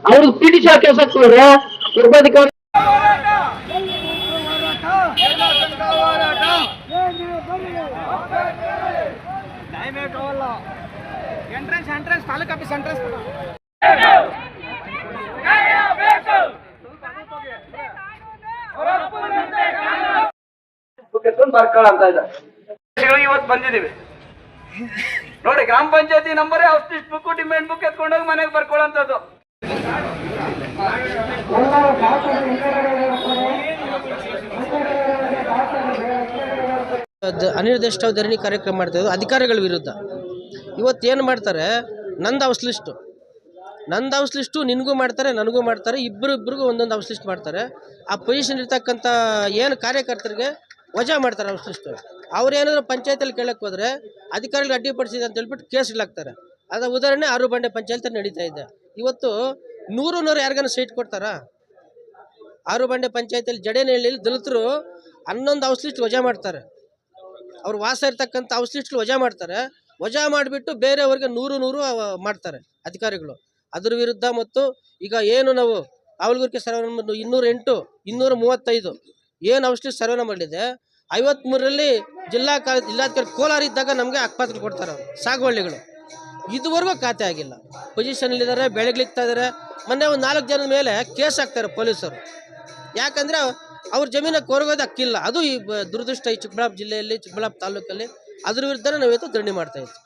ಅವ್ರಿಗೆ ಪಿಟಿ ಶಾಖ ಕೆಲಸ ಉಪಾಧಿಕಾರಿ ಎಂಟ್ರೆನ್ಸ್ ತಾಲೂಕು ಆಫೀಸ್ ಎಂಟ್ರೆನ್ಸ್ ಇವತ್ತು ಬಂದಿದ್ದೀವಿ ನೋಡಿ. ಗ್ರಾಮ ಪಂಚಾಯತಿ ನಂಬರೇ ಔಟ್ ಬುಕ್ ಡಿಮ್ಯಾಂಡ್ ಬುಕ್ ಎತ್ಕೊಂಡೋಗಿ ಮನೆಗೆ ಬರ್ಕೊಳ್ಳೋಂಥದ್ದು. ಅನಿರ್ದಿಷ್ಟ ಧರಣಿ ಕಾರ್ಯಕ್ರಮ ಮಾಡ್ತಾ ಇದ್ದು ಅಧಿಕಾರಿಗಳ ವಿರುದ್ಧ. ಇವತ್ತೇನು ಮಾಡ್ತಾರೆ, ನಂದು ಹೌಸ್ ಲಿಸ್ಟು ನಿನಗೂ ಮಾಡ್ತಾರೆ, ನನಗೂ ಮಾಡ್ತಾರೆ, ಇಬ್ಬರಿಗೂ ಒಂದೊಂದು ಹೌಸ್ ಲಿಸ್ಟ್ ಮಾಡ್ತಾರೆ. ಆ ಪೊಸಿಷನ್ ಇರ್ತಕ್ಕಂಥ ಏನು ಕಾರ್ಯಕರ್ತರಿಗೆ ವಜಾ ಮಾಡ್ತಾರೆ ಹೌಸ್ ಲಿಸ್ಟು. ಅವ್ರೇನಾದ್ರು ಪಂಚಾಯತಿಯಲ್ಲಿ ಕೇಳಕ್ಕೆ ಹೋದರೆ ಅಧಿಕಾರಿಗಳು ಅಡ್ಡಿಪಡಿಸಿದೆ ಅಂತ ಹೇಳ್ಬಿಟ್ಟು ಕೇಸ್ ಇಡ್ಲಾಕ್ತಾರೆ. ಅದರ ಉದಾಹರಣೆ ಆರು ಬಂಡೆ ಪಂಚಾಯತ್ ನಡೀತಾ ಇದೆ. ಇವತ್ತು 100 ಯಾರಿಗಾನ ಸೈಟ್ ಕೊಡ್ತಾರಾ? ಆರು ಬಂಡೆ ಪಂಚಾಯತಿಯಲ್ಲಿ ಜಡೇನಹಳ್ಳಿಯಲ್ಲಿ ದಲಿತರು 11 ಹೌಸ್ ಲಿಸ್ಟ್ ವಜಾ ಮಾಡ್ತಾರೆ. ಅವ್ರು ವಾಸ ಇರ್ತಕ್ಕಂಥ ಹೌಸ್ ಲಿಸ್ಟ್ ವಜಾ ಮಾಡ್ತಾರೆ. ವಜಾ ಮಾಡಿಬಿಟ್ಟು ಬೇರೆಯವ್ರಿಗೆ 100 ಮಾಡ್ತಾರೆ ಅಧಿಕಾರಿಗಳು. ಅದ್ರ ವಿರುದ್ಧ ಮತ್ತು ಈಗ ಏನು ನಾವು ಆವಲಗುರ್ಕೆ ಸರ್ವೆ ನಂಬರ್ 208 235 ಏನು ಹೌಸ್ ಲಿಸ್ಟ್ ಸರ್ವೆ ನಂಬರ್ ಇದೆ 53ರಲ್ಲಿ ಜಿಲ್ಲಾಧಿಕಾರಿ ಕೋಲಾರ ಇದ್ದಾಗ ನಮಗೆ ಅಕ್ಪತ್ರ ಕೊಡ್ತಾರೆ ಸಾಗುವಳ್ಳಿಗಳು. ಇದುವರೆಗೂ ಖಾತೆ ಆಗಿಲ್ಲ. ಪೊಸಿಷನಲ್ಲಿದ್ದಾರೆ, ಬೆಳಗ್ಲಿಕ್ತಾ ಇದ್ದಾರೆ. ಮೊನ್ನೆ ಒಂದು 4 ಜನದ ಮೇಲೆ ಕೇಸ್ ಹಾಕ್ತಾರೆ ಪೊಲೀಸರು. ಯಾಕಂದರೆ ಅವ್ರ ಜಮೀನಿಗೆ ಕೊರಗೋದು ಹಕ್ಕಿಲ್ಲ. ಅದು ಈ ದುರದೃಷ್ಟ ಈ ಚಿಕ್ಕಬಳ್ಳಾಪುರ ಜಿಲ್ಲೆಯಲ್ಲಿ, ಚಿಕ್ಕಬಳ್ಳಾಪುರ ತಾಲೂಕಲ್ಲಿ. ಅದ್ರ ವಿರುದ್ಧ ನಾವು ಇವತ್ತು ಧರಣಿ ಮಾಡ್ತಾ ಇದ್ದೀವಿ.